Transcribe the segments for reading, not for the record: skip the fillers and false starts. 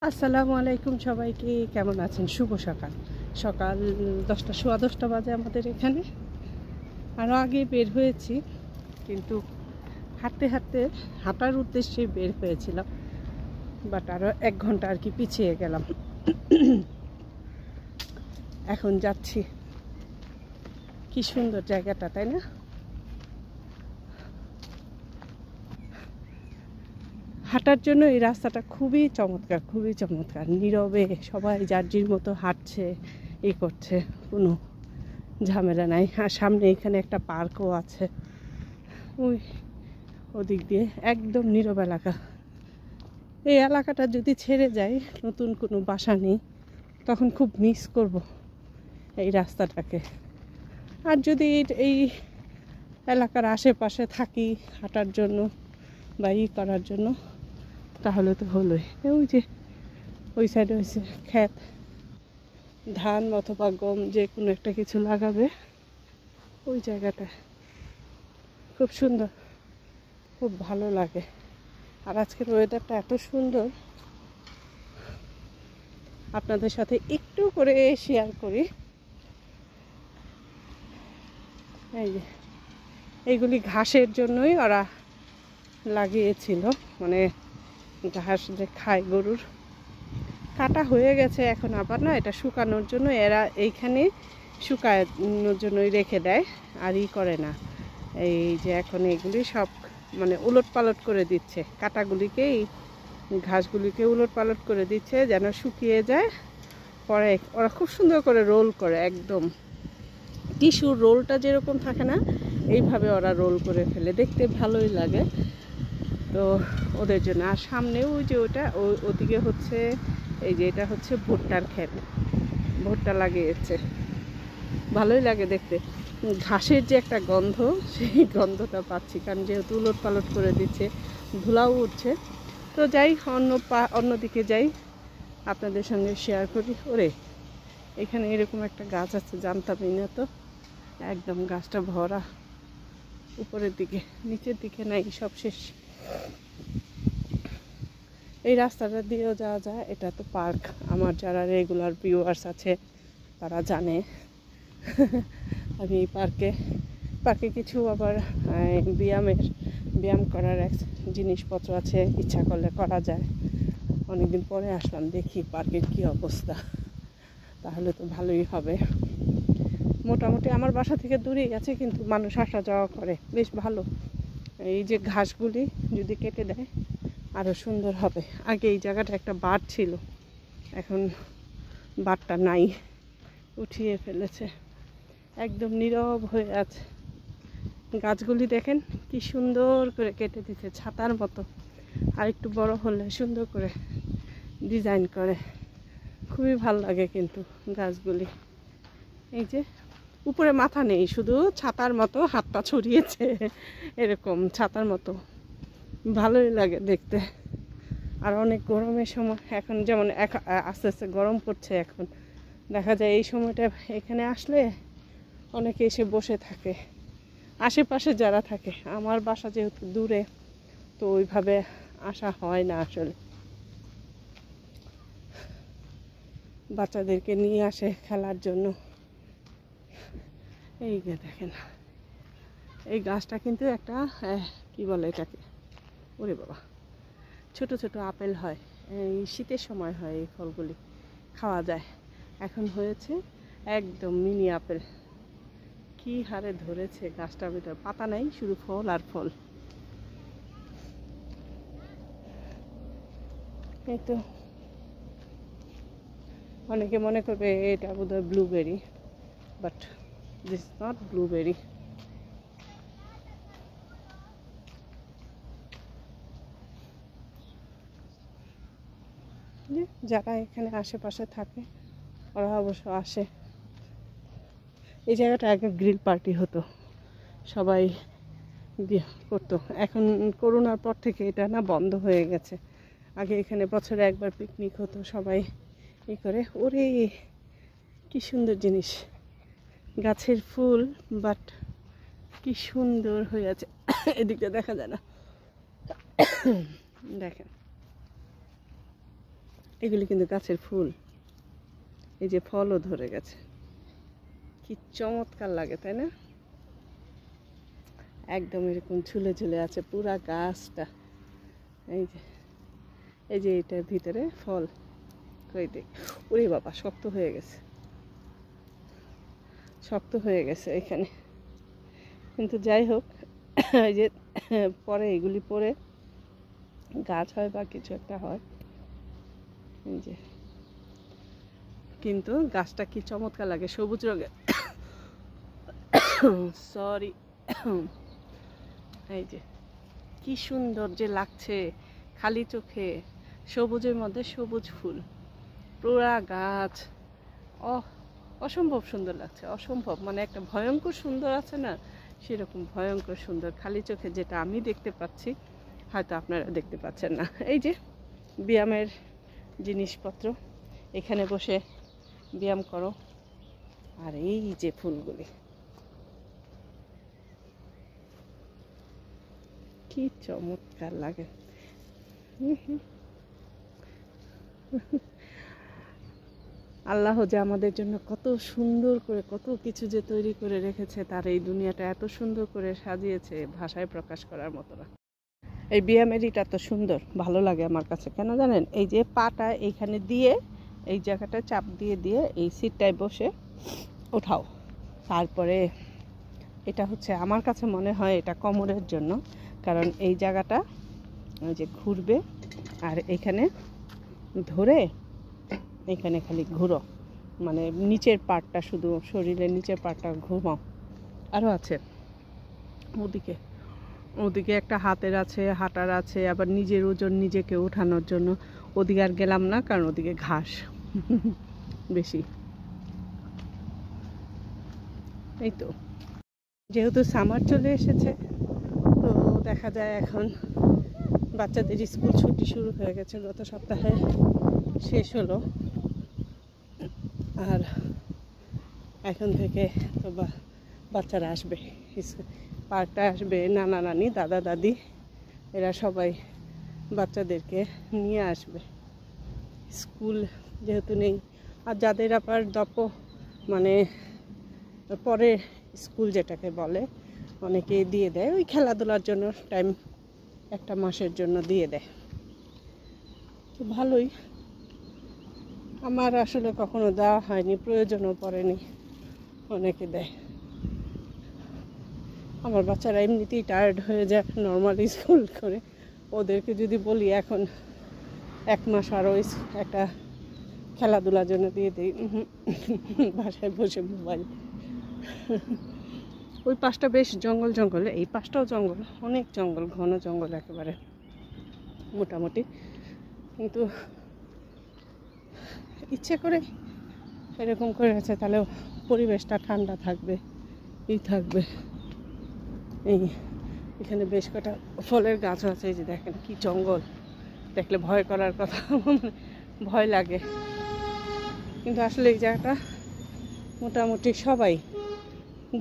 আসসালামু আলাইকুম সবাইকে, কেমন আছেন? শুভ সকাল। সকাল 10টা, সোয়া 10টা বাজে আমাদের এখানে। আরও আগে বের হয়েছি, কিন্তু হাঁটতে হাঁটতে হাঁটার উদ্দেশ্যে বের হয়েছিলাম, বাট আরও 1 ঘন্টা আর কি পিছিয়ে গেলাম। এখন যাচ্ছি। কি সুন্দর জায়গাটা, তাই না? হাঁটার জন্য এই রাস্তাটা খুবই চমৎকার, খুবই চমৎকার। নীরবে সবাই যার যার মতো হাঁটছে, করছে, কোনো ঝামেলা নাই। আর সামনে এখানে একটা পার্কও আছে, ওই ওদিক দিয়ে একদম নীরব এলাকা। এই এলাকাটা যদি ছেড়ে যায়, নতুন কোনো বাসা নেই, তখন খুব মিস করব এই রাস্তাটাকে। আর যদি এই এলাকার আশেপাশে থাকি হাঁটার জন্য বা করার জন্য, তাহলে তো হলোই। ওই যে ওই সাইডে হয়েছে ক্ষেত, ধান অথবা গম যে কোনো একটা কিছু লাগাবে, ওই জায়গাটা খুব সুন্দর, খুব ভালো লাগে। আর আজকের ওয়েদারটা এত সুন্দর, আপনাদের সাথে একটু করে শেয়ার করি। এই যে এইগুলি ঘাসের জন্যই ওরা লাগিয়েছিল, মানে ঘাস যে খায় গরুর, কাটা হয়ে গেছে। এখন আবার না, এটা শুকানোর জন্য এরা এইখানে শুকানোর জন্যই রেখে দেয়, আর করে না। এই যে এখন এগুলি সব মানে উলট পালট করে দিচ্ছে, কাটাগুলিকেই, ঘাসগুলিকে উলট পালট করে দিচ্ছে যেন শুকিয়ে যায়। পরে ওরা খুব সুন্দর করে রোল করে, একদম টিস্যুর রোলটা যেরকম থাকে না, এইভাবে ওরা রোল করে ফেলে, দেখতে ভালোই লাগে। তো ওদের জন্য। আর সামনেও ওই যে ওদিকে হচ্ছে, এই যে এটা হচ্ছে ভুট্টার ক্ষেত, ভুট্টা লাগিয়েছে, ভালোই লাগে দেখতে। ঘাসের যে একটা গন্ধ, সেই গন্ধটা পাচ্ছি, কারণ যেহেতু উলট পালট করে দিচ্ছে, ধুলাও উঠছে। তো যাই, অন্যদিকে যাই, আপনাদের সঙ্গে শেয়ার করি। ওরে, এখানে এরকম একটা গাছ আছে, জানতামই না তো। একদম গাছটা ভরা, উপরের দিকে, নিচের দিকে নাই, সব শেষ। এই রাস্তাটা দিয়েও যাওয়া যায়, এটা তো পার্ক। আমার যারা রেগুলার ভিউয়ার্স আছে তারা জানে আমি এই পার্কে কিছু আবার ব্যায়াম করার জিনিসপত্র আছে, ইচ্ছা করলে করা যায়। অনেকদিন পরে আসলাম, দেখি পার্কের কি অবস্থা, তাহলে তো ভালোই হবে। মোটামুটি আমার বাসা থেকে দূরেই আছে, কিন্তু মানুষ আসা যাওয়া করে, বেশ ভালো। এই যে ঘাসগুলি যদি কেটে দেয় আরও সুন্দর হবে। আগে এই জায়গাটা একটা বাঁধ ছিল, এখন বাঁধটা নাই, উঠিয়ে ফেলেছে, একদম নীরব হয়ে আছে। গাছগুলি দেখেন কি সুন্দর করে কেটে দিচ্ছে, ছাতার মতো। আর একটু বড় হলে সুন্দর করে ডিজাইন করে, খুবই ভালো লাগে কিন্তু গাছগুলি। এই যে উপরে মাথা নেই, শুধু ছাতার মতো হাতটা ছড়িয়েছে, এরকম ছাতার মতো, ভালোই লাগে দেখতে। আর অনেক গরমের সময়, এখন যেমন আস্তে আস্তে গরম পড়ছে, এখন দেখা যায় এই সময়টা এখানে আসলে অনেকে এসে বসে থাকে, আশেপাশে যারা থাকে। আমার বাসা যেহেতু দূরে, তো ওইভাবে আসা হয় না আসলে। বাচ্চাদেরকে নিয়ে আসে খেলার জন্য। এই যে দেখেন, এই গাছটা কিন্তু একটা কি বলে এটাকে, ওরে বাবা, ছোট ছোট আপেল হয়, এই শীতের সময় হয়, এই ফলগুলি খাওয়া যায়। এখন হয়েছে একদম মিনি আপেল, কি হারে ধরেছে গাছটার ভিতর, পাতা নাই, শুধু ফল আর ফল। এই তো, অনেকে মনে করবে এটা বোধহয় blueberry, but this not blueberry. যারা এখানে আশেপাশে থাকে ওরা অবশ্য আসে। এই জায়গাটা আগে গ্রিল পার্টি হতো, সবাই করতো। এখন করোনার পর থেকে এটা না বন্ধ হয়ে গেছে। আগে এখানে বছরে একবার পিকনিক হতো, সবাই করে। ওরে কি সুন্দর জিনিস, গাছের ফুল, বাট কি সুন্দর হয়ে আছে। এদিকটা দেখা যায় না, দেখেন এগুলি কিন্তু গাছের ফুল, এই যে ফলও ধরে গেছে, কি চমৎকার লাগে তাই না? একদম এরকম ঝুলে ঝুলে আছে পুরা গাছটা। এই যে এটার ভিতরে ফল, কই দেখ, ওরে বাবা শক্ত হয়ে গেছে, শক্ত হয়ে গেছে এখানে। কিন্তু যাই হোক, এই যে পরে এগুলি পরে গাছ হয় বা কিছু একটা হয়। এই যে কিন্তু গাছটা কি চমৎকার লাগে, সবুজ রঙের। সরি। এই যে কি সুন্দর যে লাগছে খালি চোখে, সবুজের মধ্যে সবুজ ফুল, পুরা গাছ। অসম্ভব সুন্দর লাগছে, অসম্ভব, মানে একটা ভয়ঙ্কর সুন্দর আছে না, সেরকম ভয়ঙ্কর সুন্দর খালি চোখে, যেটা আমি দেখতে পাচ্ছি হয়তো আপনারা দেখতে পাচ্ছেন না। এই যে ব্যায়ামের জিনিসপত্র, এখানে বসে ব্যায়াম করো। আর এই যে ফুলগুলি, কি চমৎকার লাগে। আল্লাহ যে আমাদের জন্য কত সুন্দর করে কত কিছু যে তৈরি করে রেখেছে, তার এই দুনিয়াটা এত সুন্দর করে সাজিয়েছে, ভাষায় প্রকাশ করার মতো না। এই ব্যায়ামেরিটা তো সুন্দর, ভালো লাগে আমার কাছে, কেন জানেন? এই যে পাটা এইখানে দিয়ে, এই জায়গাটা চাপ দিয়ে দিয়ে এই সিটটায় বসে ওঠাও, তারপরে এটা হচ্ছে আমার কাছে মনে হয় এটা কোমরের জন্য, কারণ এই জায়গাটা ওই যে ঘুরবে, আর এখানে ধরে এখানে খালি ঘুরো, মানে নিচের পার্টটা, শুধু শরীরের নিচের পার্টটা ঘুমাও। আরও আছে ওদিকে একটা হাতের আছে, হাঁটার আছে, আবার নিজের ওজন নিজেকে ওঠানোর জন্য। ওদিকে আর গেলাম না, কারণ ওদিকে ঘাস বেশি। এই তো যেহেতু সামার চলে এসেছে, তো দেখা যায় এখন বাচ্চাদের স্কুল ছুটি শুরু হয়ে গেছে, গত সপ্তাহে শেষ হলো। আর এখন থেকে তো বাচ্চারা আসবে, পার্কটা আসবে, নানা নানি দাদা দাদি এরা সবাই বাচ্চাদেরকে নিয়ে আসবে। স্কুল যেহেতু নেই, আর যাদের আবার মানে পরে স্কুল যেটাকে বলে, অনেকে দিয়ে দেয় ওই খেলাধুলার জন্য টাইম, একটা মাসের জন্য দিয়ে দেয়, তো ভালোই। আমার আসলে কখনো দেওয়া হয়নি, প্রয়োজনও পড়েনি, অনেকে দেয়। আমার বাচ্চারা এমনিতেই টায়ার্ড হয়ে যায় নর্মালি স্কুল করে, ওদেরকে যদি বলি এখন 1 মাস আরও একটা খেলাধুলার জন্য দিয়ে দিই, বাসায় বসে মোবাইল। ওই পাশটা বেশ জঙ্গল জঙ্গল, এই পাশটাও জঙ্গল, অনেক জঙ্গল, ঘন জঙ্গল একেবারে মোটামুটি, কিন্তু ইচ্ছে করে এরকম করে আছে, তাহলে পরিবেশটা ঠান্ডা থাকবে, থাকবে। এখানে বেশ কটা ফলের গাছ আছে, এই যে দেখেন কি জঙ্গল, দেখলে ভয় করার কথা, ভয় লাগে। কিন্তু আসলে এই জায়গাটা মোটামুটি সবাই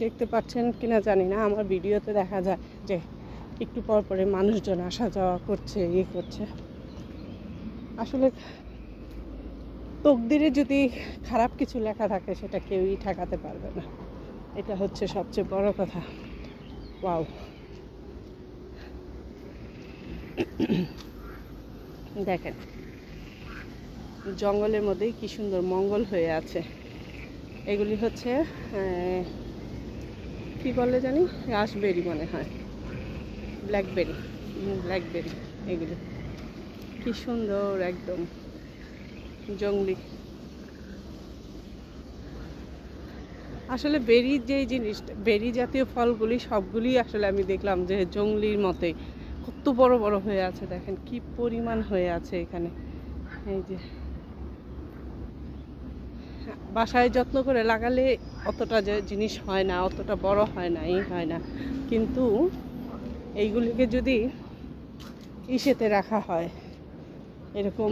দেখতে পাচ্ছেন কিনা জানি না, আমার ভিডিওতে দেখা যায় যে একটু পর পরে মানুষজন আসা যাওয়া করছে, করছে। আসলে তকদিরে যদি খারাপ কিছু লেখা থাকে, সেটা কেউই ঠেকাতে পারবে না, এটা হচ্ছে সবচেয়ে বড় কথা। ওয়াও, দেখেন জঙ্গলের মধ্যেই কি সুন্দর মঙ্গল হয়ে আছে। এগুলি হচ্ছে কি বলে জানি, রাসবেরি মনে হয়, ব্ল্যাকবেরি, এগুলি কি সুন্দর, একদম জঙ্গলি। আসলে বেরির যেই জিনিসটা, বেরি জাতীয় ফলগুলি সবগুলি আসলে আমি দেখলাম যে জঙ্গলির মতোই কত বড় বড় হয়ে আছে, দেখেন কি পরিমাণ হয়ে আছে এখানে। এই যে বাসায় যত্ন করে লাগালে অতটা যে জিনিস হয় না, অতটা বড় হয় না, হয় না, কিন্তু এইগুলিকে যদি ইসেতে রাখা হয়, এরকম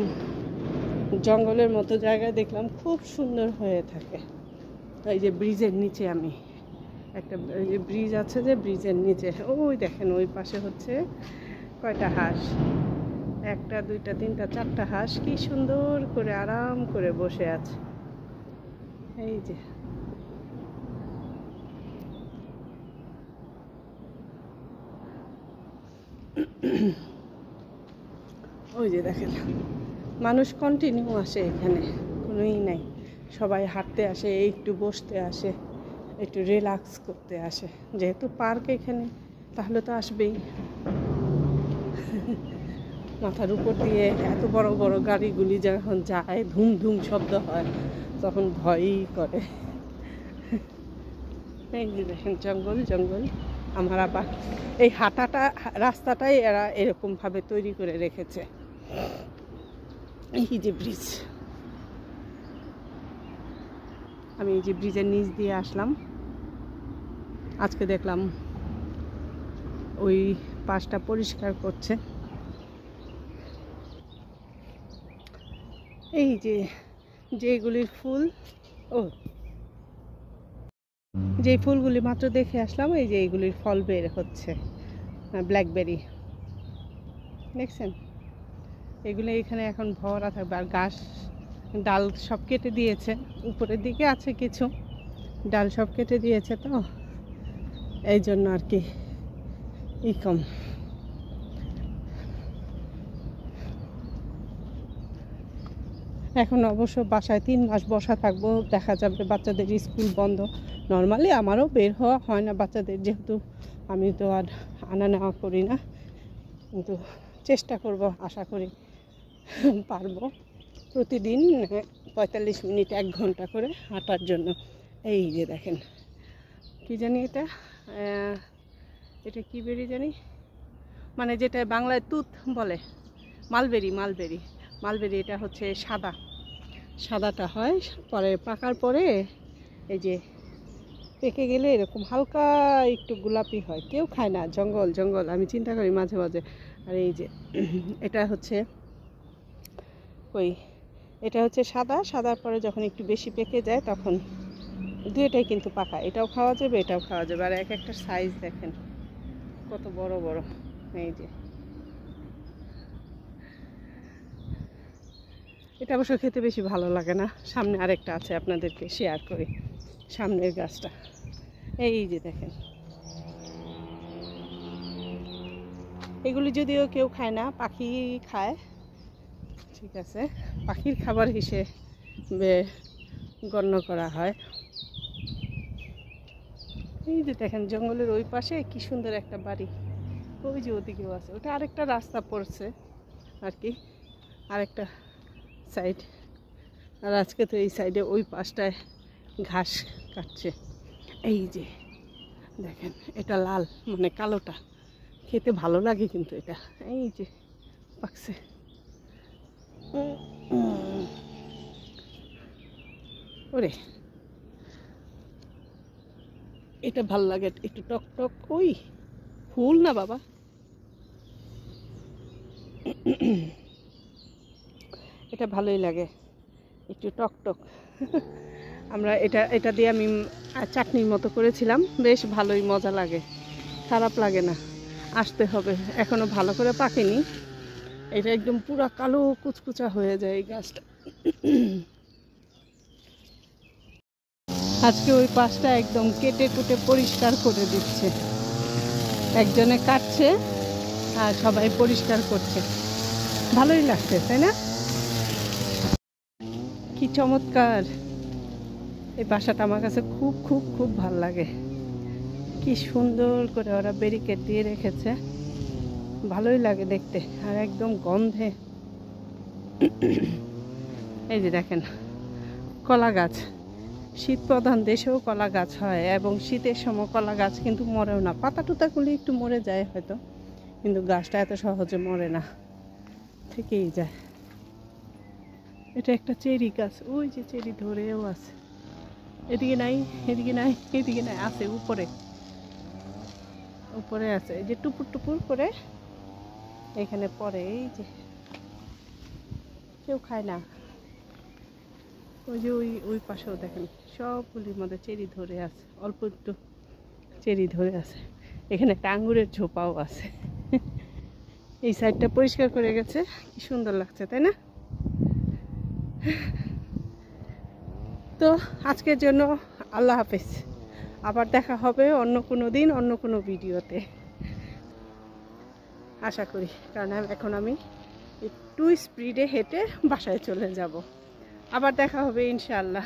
জঙ্গলের মতো জায়গায় দেখলাম খুব সুন্দর হয়ে থাকে। এই যে ব্রিজের নিচে আমি একটা, এই যে ব্রিজ আছে, যে ব্রিজের নিচে ওই দেখেন ওই পাশে হচ্ছে কয়টা হাঁস, একটা দুইটা তিনটা চারটা হাঁস কি সুন্দর করে আরাম করে বসে আছে। এই যে ওই যে দেখেন মানুষ কন্টিনিউ আসে এখানে, কোনোই নাই। সবাই হাঁটতে আসে, একটু বসতে আসে, একটু রিল্যাক্স করতে আসে। যেহেতু পার্ক এখানে, তাহলে তো আসবেই। মাথার উপর দিয়ে এত বড় বড় গাড়িগুলি যখন যায়, ধুম ধুম শব্দ হয়, তখন ভয়ই করে। এই যে দেখেন জঙ্গল জঙ্গল। আমার আবার এই হাঁটাটা রাস্তাটাই এরা এরকমভাবে তৈরি করে রেখেছে। এই যে ব্রিজ, আমি এই যে ব্রিজের নিচ দিয়ে আসলাম। আজকে দেখলাম ওই পাশটা পরিষ্কার করছে। এই যে যেগুলির ফুল, ও যে ফুলগুলি মাত্র দেখে আসলাম, এই যে এইগুলির ফল বের হচ্ছে, ব্ল্যাকবেরি দেখছেন। এগুলো এখানে এখন ভরা থাকবে। আর গাছ ডাল সব কেটে দিয়েছে, উপরের দিকে আছে কিছু ডাল, সব কেটে দিয়েছে, তো এই জন্য আর কি কম। এখন অবশ্য বাসায় 3 মাস বসা থাকবো, দেখা যাবে বাচ্চাদের স্কুল বন্ধ। নর্মালি আমারও বের হওয়া হয় না বাচ্চাদের, যেহেতু আমি তো আর আনা নেওয়া করি না, কিন্তু চেষ্টা করব, আশা করি পারবো প্রতিদিন 45 মিনিট 1 ঘন্টা করে হাঁটার জন্য। এই যে দেখেন কি জানি এটা, এটা কি বেরি জানি, মানে যেটা বাংলায় তুত বলে, মালবেরি মালবেরি মালবেরি। এটা হচ্ছে সাদা, সাদাটা হয়, পরে পাকার পরে এই যে পেকে গেলে এরকম হালকা একটু গোলাপি হয়। কেউ খায় না, জঙ্গল জঙ্গল, আমি চিন্তা করি মাঝে মাঝে। আর এই যে এটা হচ্ছে এটা হচ্ছে সাদা, সাদার পরে যখন একটু বেশি পেকে যায় তখন দুইটাই কিন্তু পাকা, এটাও খাওয়া যাবে এটাও খাওয়া যাবে। আর এক একটা সাইজ দেখেন কত বড় বড়। এই যে এটা অবশ্য খেতে বেশি ভালো লাগে না। সামনে আরেকটা আছে, আপনাদেরকে শেয়ার করি, সামনের গাছটা। এই যে দেখেন, এগুলি যদিও কেউ খায় না, পাখি খায়, ঠিক আছে, পাখির খাবার হিসেবে গণ্য করা হয়। এই যে দেখেন জঙ্গলের ওই পাশে কি সুন্দর একটা বাড়ি, ওই যে ওদিকেও আছে, ওটা আরেকটা রাস্তা পড়ছে আর কি, আরেকটা সাইড। আর আজকে তো এই সাইডে ওই পাশটায় ঘাস কাটছে। এই যে দেখেন এটা লাল, মানে কালোটা খেতে ভালো লাগে কিন্তু এটা। এই যে পাকছে, ওরে এটা ভাল লাগে, একটু টক টক। ওই ফুল না বাবা, এটা ভালোই লাগে, একটু টক টক। আমরা এটা দিয়ে আমি চাটনির মতো করেছিলাম, বেশ ভালোই মজা লাগে, খারাপ লাগে না। আসতে হবে, এখনো ভালো করে পাকেনি, এটা একদম পুরা কালো কুচকুচা হয়ে যায় এই গাছটা। আজকে ওই পাশটা একদম কেটে কুটে পরিষ্কার করে দিচ্ছে, একজনে কাটছে আর সবাই পরিষ্কার করছে, ভালোই লাগছে তাই না? কি চমৎকার এই বাসাটা, আমার কাছে খুব খুব খুব ভালো লাগে। কি সুন্দর করে ওরা ব্যারিকেড দিয়ে রেখেছে, ভালোই লাগে দেখতে, আর একদম গন্ধে। এই যে দেখেন কলা গাছ, শীত প্রধান দেশেও কলা গাছ হয়, এবং শীতের সময় কলা গাছ কিন্তু মরেও না, পাতা টুতাগুলি একটু মরে যায় হয়তো, কিন্তু গাছটা এত সহজে মরে না, থেকেই যায়। এটা একটা চেরি গাছ, ওই যে চেরি ধরেও আছে, এদিকে নাই এদিকে নাই এদিকে নাই, আছে উপরে উপরে আছে, এই যে টুপুর টুপুর করে এখানে পড়ে। এই যে কেউ খায় না, ওই যে ওই পাশেও দেখেন সবগুলির মধ্যে চেরি ধরে আছে, অল্প একটু চেরি ধরে আছে। এখানে একটা আঙ্গুরের ঝোপাও আছে। এই সাইডটা পরিষ্কার করে গেছে, কি সুন্দর লাগছে তাই না? তো আজকের জন্য আল্লাহ হাফেজ। আবার দেখা হবে অন্য কোনো দিন অন্য কোনো ভিডিওতে আশা করি, কারণ এখন আমি একটু স্পিডে হেঁটে বাসায় চলে যাব। আবার দেখা হবে ইনশাআল্লাহ।